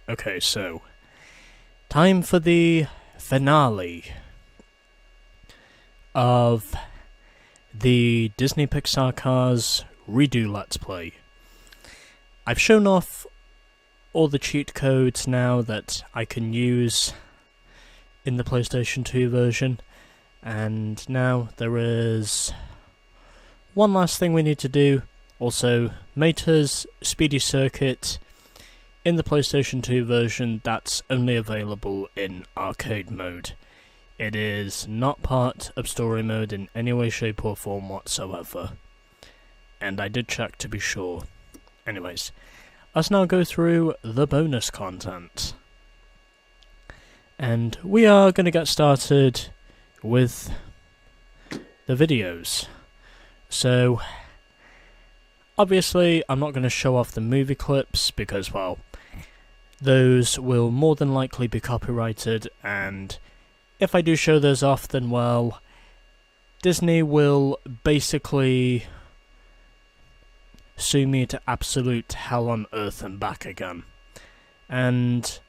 Okay, so time for the finale of the Disney Pixar Cars Redo Let's Play. I've shown off all the cheat codes now that I can use in the PlayStation 2 version, and now there is one last thing we need to do. Also, Mater's Speedy Circuit in the PlayStation 2 version, that's only available in arcade mode. It is not part of story mode in any way, shape or form whatsoever. And I did check to be sure. Anyways, let's now go through the bonus content. And we are going to get started with the videos. So, obviously, I'm not going to show off the movie clips because, well, those will more than likely be copyrighted, and if I do show those off, then, well, Disney will basically sue me to absolute hell on earth and back again. And,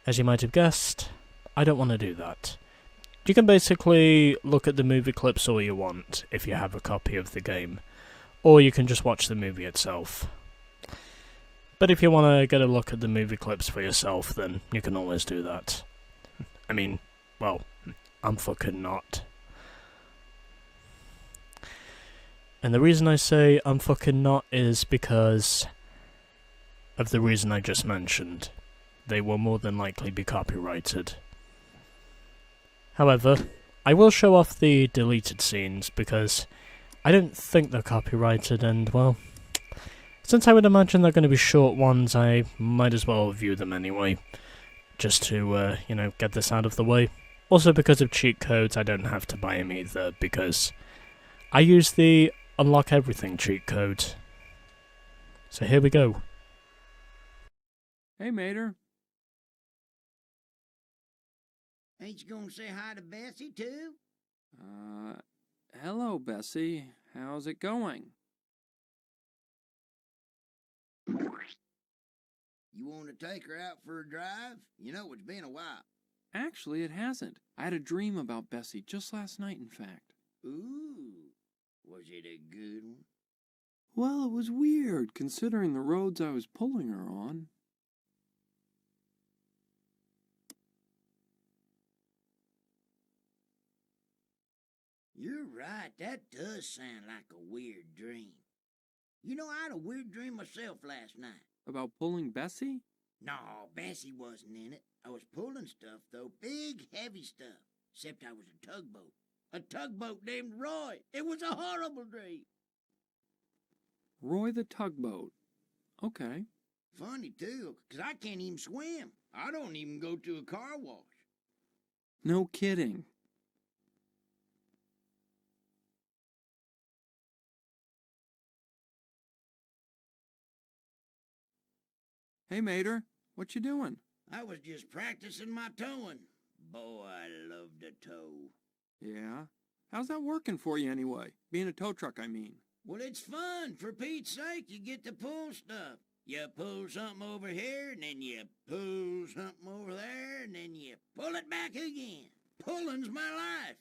as you might have guessed, I don't want to do that. You can basically look at the movie clips all you want if you have a copy of the game, or you can just watch the movie itself. But if you want to get a look at the movie clips for yourself, then you can always do that. I mean, well, I'm fucking not. And the reason I say I'm fucking not is because of the reason I just mentioned. They will more than likely be copyrighted. However, I will show off the deleted scenes because I don't think they're copyrighted, and, well, since I would imagine they're going to be short ones, I might as well view them anyway, just to, get this out of the way. Also, because of cheat codes, I don't have to buy them either, because I use the Unlock Everything cheat code. So here we go. Hey, Mater. Ain't you gonna say hi to Bessie, too? Hello, Bessie. How's it going? You want to take her out for a drive? You know, it's been a while. Actually, it hasn't. I had a dream about Bessie just last night, in fact. Ooh, was it a good one? Well, it was weird, considering the roads I was pulling her on. You're right, that does sound like a weird dream. You know, I had a weird dream myself last night. About pulling Bessie? No, Bessie wasn't in it. I was pulling stuff, though. Big, heavy stuff. Except I was a tugboat. A tugboat named Roy. It was a horrible dream. Roy the tugboat. Okay. Funny, too, 'cause I can't even swim. I don't even go to a car wash. No kidding. Hey, Mater. What you doing? I was just practicing my towing. Boy, I love to tow. Yeah? How's that working for you anyway? Being a tow truck, I mean. Well, it's fun. For Pete's sake, you get to pull stuff. You pull something over here, and then you pull something over there, and then you pull it back again. Pulling's my life.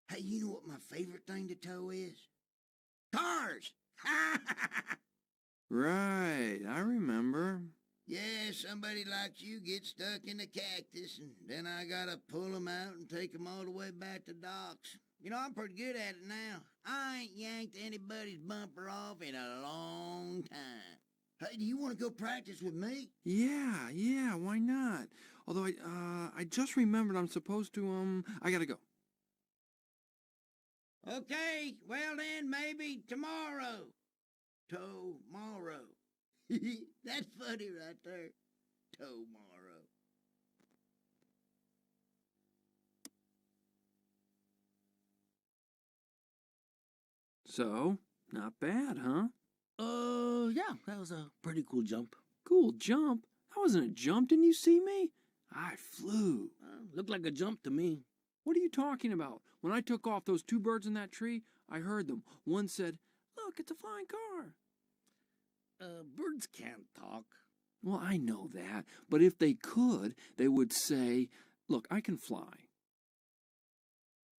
Hey, you know what my favorite thing to tow is? Cars! Right, I remember. Yeah, somebody like you gets stuck in a cactus, and then I gotta pull them out and take them all the way back to docks. You know, I'm pretty good at it now. I ain't yanked anybody's bumper off in a long time. Hey, do you want to go practice with me? Yeah, why not? Although I just remembered I'm supposed to, I gotta go. Okay, well then, maybe tomorrow. Tomorrow. That's funny right there. Tomorrow. So, not bad, huh? Yeah, that was a pretty cool jump. Cool jump? That wasn't a jump, didn't you see me? I flew. Looked like a jump to me. What are you talking about? When I took off those two birds in that tree, I heard them. One said, "Look, it's a flying car." Birds can't talk. Well, I know that, but if they could, they would say, look, I can fly.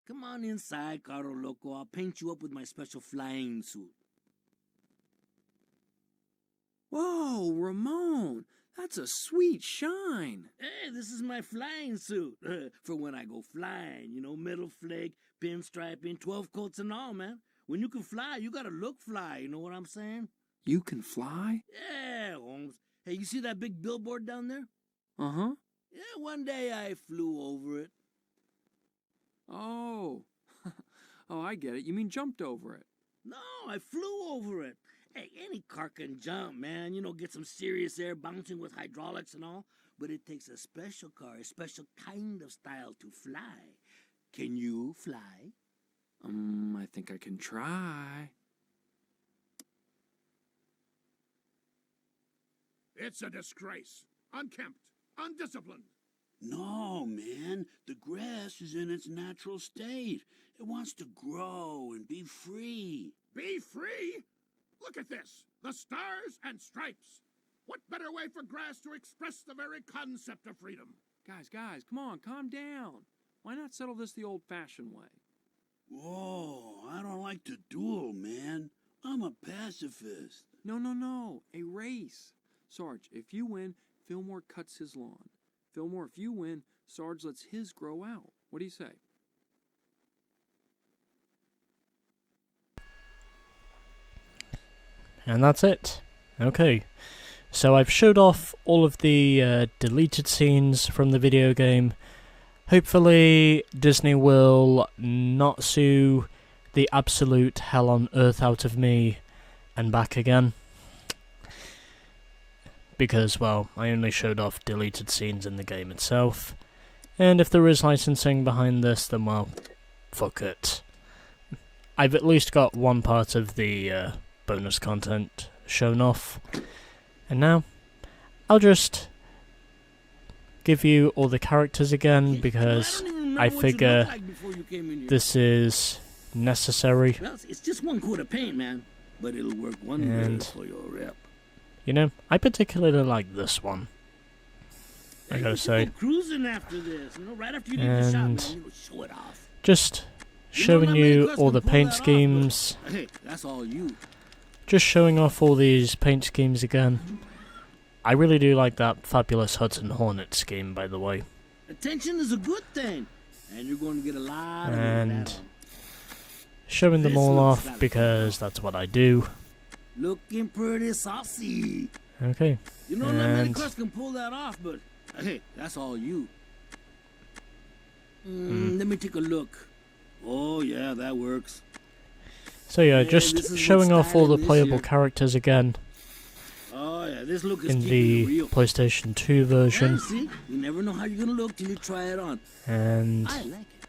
Come on inside, Caro Loco. I'll paint you up with my special flying suit. Whoa, Ramon, that's a sweet shine. Hey, this is my flying suit. For when I go flying, you know, metal flake, pinstriping, 12 coats and all, man. When you can fly, you gotta look fly, you know what I'm saying? You can fly? Yeah, Holmes. Hey, you see that big billboard down there? Uh-huh. Yeah, one day I flew over it. Oh. Oh, I get it. You mean jumped over it. No, I flew over it. Hey, any car can jump, man. You know, get some serious air bouncing with hydraulics and all. But it takes a special car, a special kind of style to fly. Can you fly? I think I can try. It's a disgrace. Unkempt. Undisciplined. No, man. The grass is in its natural state. It wants to grow and be free. Be free? Look at this. The stars and stripes. What better way for grass to express the very concept of freedom? Guys, come on, calm down. Why not settle this the old-fashioned way? Whoa, I don't like to duel, man. I'm a pacifist. No. A race. Sarge, if you win, Fillmore cuts his lawn. Fillmore, if you win, Sarge lets his grow out. What do you say? And that's it. Okay. So I've showed off all of the deleted scenes from the video game. Hopefully Disney will not sue the absolute hell on earth out of me and back again. Because, well, I only showed off deleted scenes in the game itself. And if there is licensing behind this, then, well, fuck it. I've at least got one part of the bonus content shown off. And now, I'll just give you all the characters again, because I figure this is necessary. Well, it's just one coat of paint, man. But it'll work wonders for your rep. You know, I particularly like this one. I gotta say. Cruising after this, you know, right after you leave the shop, man, you know, show it off. Just showing you all the paint schemes. Hey, that's all you. Just showing off all these paint schemes again. I really do like that fabulous Hudson Hornet scheme, by the way. Attention is a good thing, and you're going to get a lot of And that. showing them all off because that's what I do. Looking pretty saucy. Okay. You know, not many cars can pull that off, but hey, that's all you. Let me take a look. Oh yeah, that works. So yeah, Hey, just this is showing what's off all the styling this playable year. characters again Oh yeah, this look is in keeping it the real. PlayStation 2 Yeah, version. see, you never know how you're gonna look till you try it on. And I like it.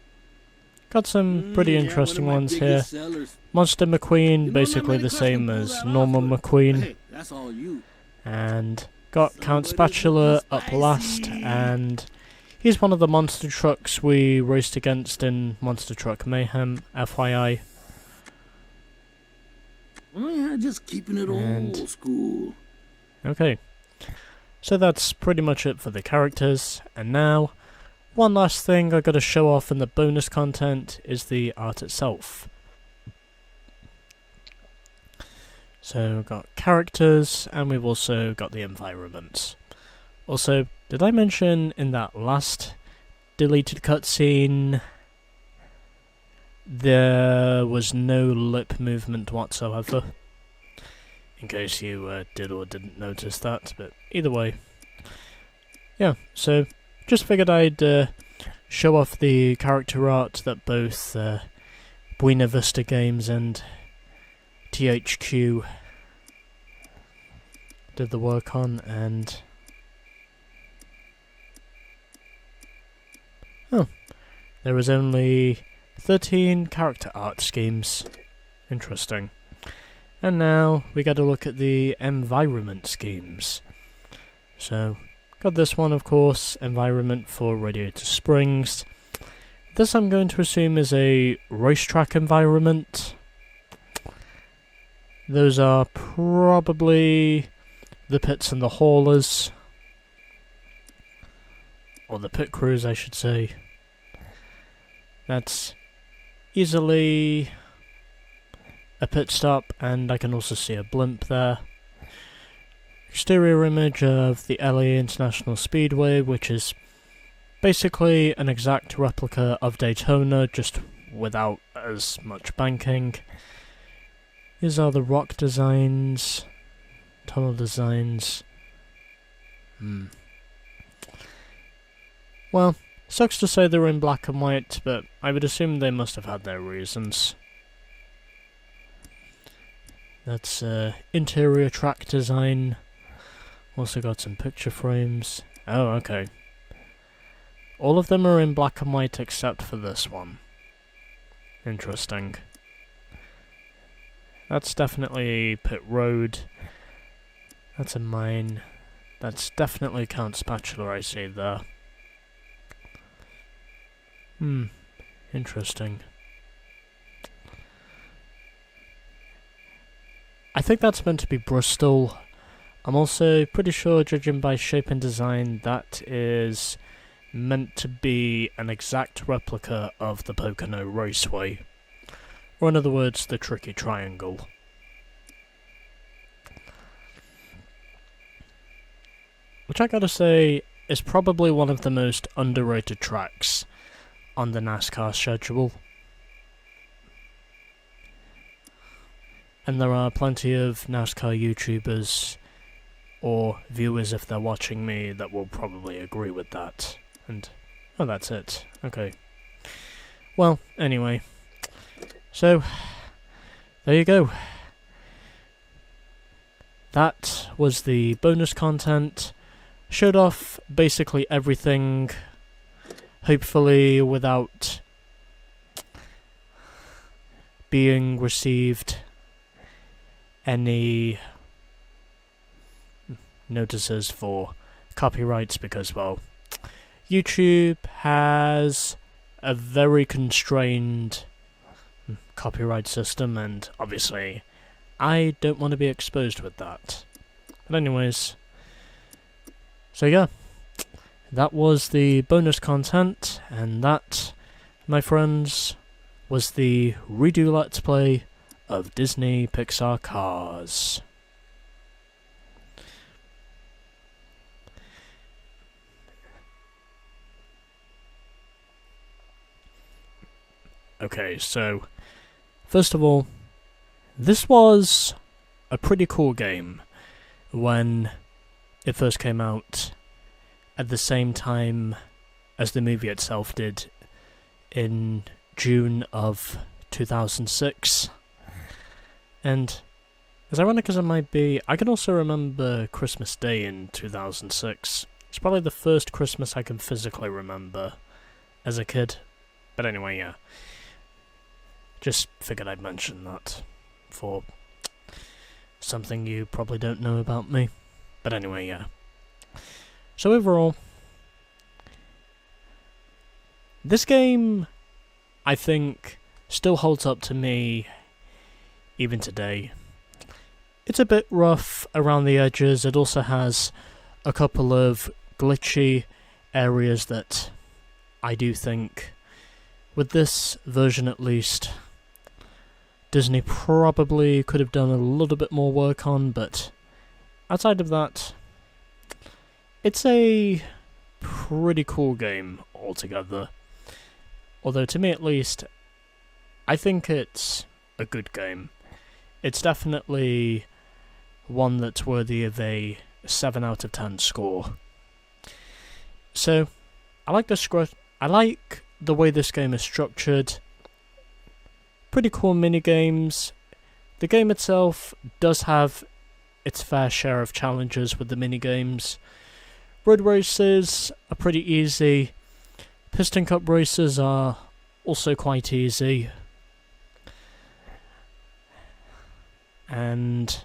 got some pretty Yeah, interesting one of my ones here. biggest sellers. Monster McQueen, You know, not basically many the cars same can pull as that normal off, but McQueen. hey, that's all you. And got Count Somebody's Spatula looking up last, spicy. and he's one of the monster trucks we raced against in Monster Truck Mayhem, FYI. Oh yeah, just keeping it And- old school. Okay, so that's pretty much it for the characters, and now, one last thing I gotta show off in the bonus content is the art itself. So we've got characters, and we've also got the environments. Also, did I mention in that last deleted cutscene there was no lip movement whatsoever? In case you did or didn't notice that, but either way. Yeah, so just figured I'd show off the character art that both Buena Vista Games and THQ did the work on, and there was only 13 character art schemes. Interesting. And now we got to look at the environment schemes. So, got this one, of course, environment for Radiator Springs. This I'm going to assume is a racetrack environment. Those are probably the pits and the haulers, or the pit crews I should say. That's easily a pit stop, and I can also see a blimp there. Exterior image of the LA International Speedway, which is basically an exact replica of Daytona, just without as much banking. These are the rock designs, tunnel designs. Well, sucks to say they're in black and white, but I would assume they must have had their reasons. That's interior track design. Also got some picture frames. Oh, okay. All of them are in black and white except for this one. Interesting. That's definitely pit road. That's a mine. That's definitely Count Spatula I see there. Interesting. I think that's meant to be Bristol. I'm also pretty sure, judging by shape and design, that is meant to be an exact replica of the Pocono Raceway. Or in other words, the Tricky Triangle. Which I gotta say, is probably one of the most underrated tracks on the NASCAR schedule. And there are plenty of NASCAR YouTubers, or viewers if they're watching me, that will probably agree with that. And, oh, that's it. Okay. Well, anyway. So, there you go. That was the bonus content. Showed off basically everything, hopefully without being received any notices for copyrights, because, well, YouTube has a very constrained copyright system, and obviously I don't want to be exposed with that. But anyways, so yeah, that was the bonus content, and that, my friends, was the redo Let's Play of Disney Pixar Cars. Okay, so, first of all, this was a pretty cool game when it first came out, at the same time as the movie itself did in June of 2006. And as ironic as it might be, I can also remember Christmas Day in 2006. It's probably the first Christmas I can physically remember as a kid. But anyway, yeah. Just figured I'd mention that for something you probably don't know about me. But anyway, yeah. So overall, this game, I think, still holds up to me even today. It's a bit rough around the edges. It also has a couple of glitchy areas that I do think, with this version at least, Disney probably could have done a little bit more work on, but outside of that, it's a pretty cool game altogether. Although, to me at least, I think it's a good game. It's definitely one that's worthy of a 7 out of 10 score. So, I like the way this game is structured. Pretty cool mini-games. The game itself does have its fair share of challenges with the mini-games. Road races are pretty easy. Piston Cup races are also quite easy. And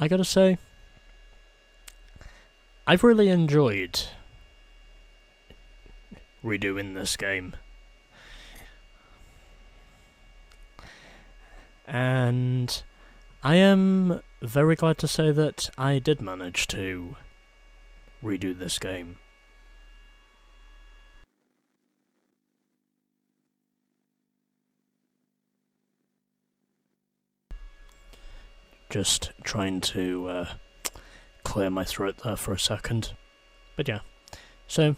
I gotta say, I've really enjoyed redoing this game. And I am very glad to say that I did manage to redo this game. Just trying to clear my throat there for a second. But yeah, so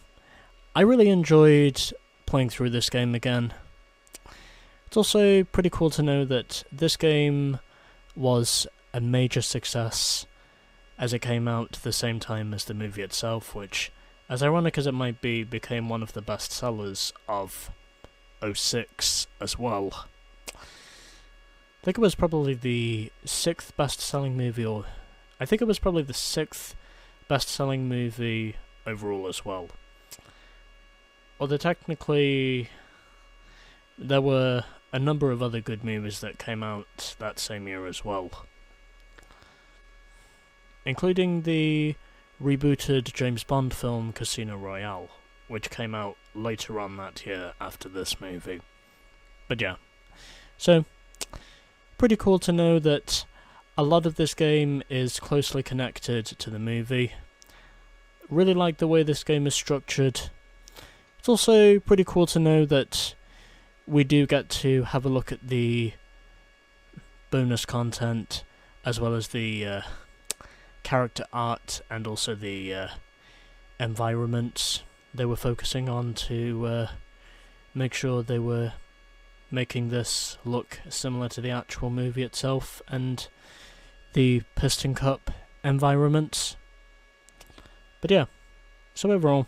I really enjoyed playing through this game again. It's also pretty cool to know that this game was a major success as it came out the same time as the movie itself, which, as ironic as it might be, became one of the best sellers of '06 as well. I think it was probably the 6th best-selling movie, or I think it was probably the 6th best-selling movie overall as well. Although technically, there were a number of other good movies that came out that same year as well, including the rebooted James Bond film Casino Royale, which came out later on that year after this movie. But yeah, so pretty cool to know that a lot of this game is closely connected to the movie. Really like the way this game is structured. It's also pretty cool to know that we do get to have a look at the bonus content, as well as the character art and also the environments they were focusing on to make sure they were making this look similar to the actual movie itself and the Piston Cup environments. But yeah, so overall,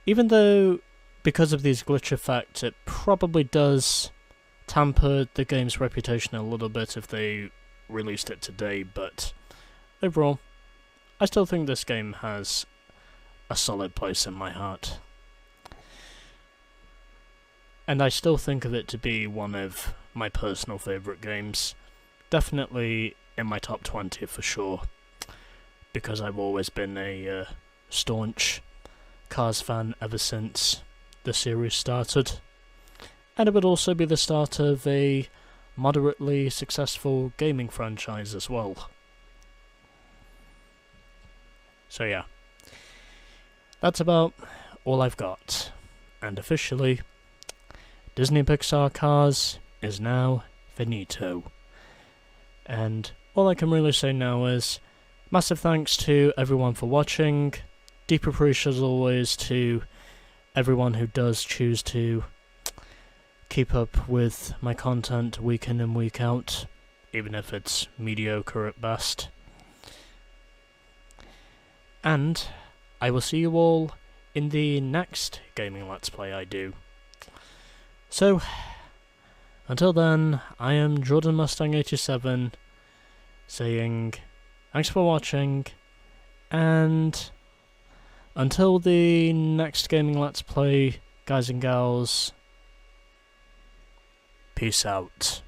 even though because of these glitch effects it probably does tamper the game's reputation a little bit if they released it today, but overall, I still think this game has a solid place in my heart. And I still think of it to be one of my personal favourite games. Definitely in my top 20 for sure. Because I've always been a staunch Cars fan ever since the series started. And it would also be the start of a moderately successful gaming franchise as well. So yeah. That's about all I've got. And officially, Disney Pixar Cars is now finito. And all I can really say now is massive thanks to everyone for watching. Deep appreciation as always to everyone who does choose to keep up with my content week in and week out, even if it's mediocre at best. And I will see you all in the next gaming Let's Play I do. So, until then, I am Jordan Mustang 87 saying thanks for watching, and until the next gaming Let's Play, guys and gals, peace out.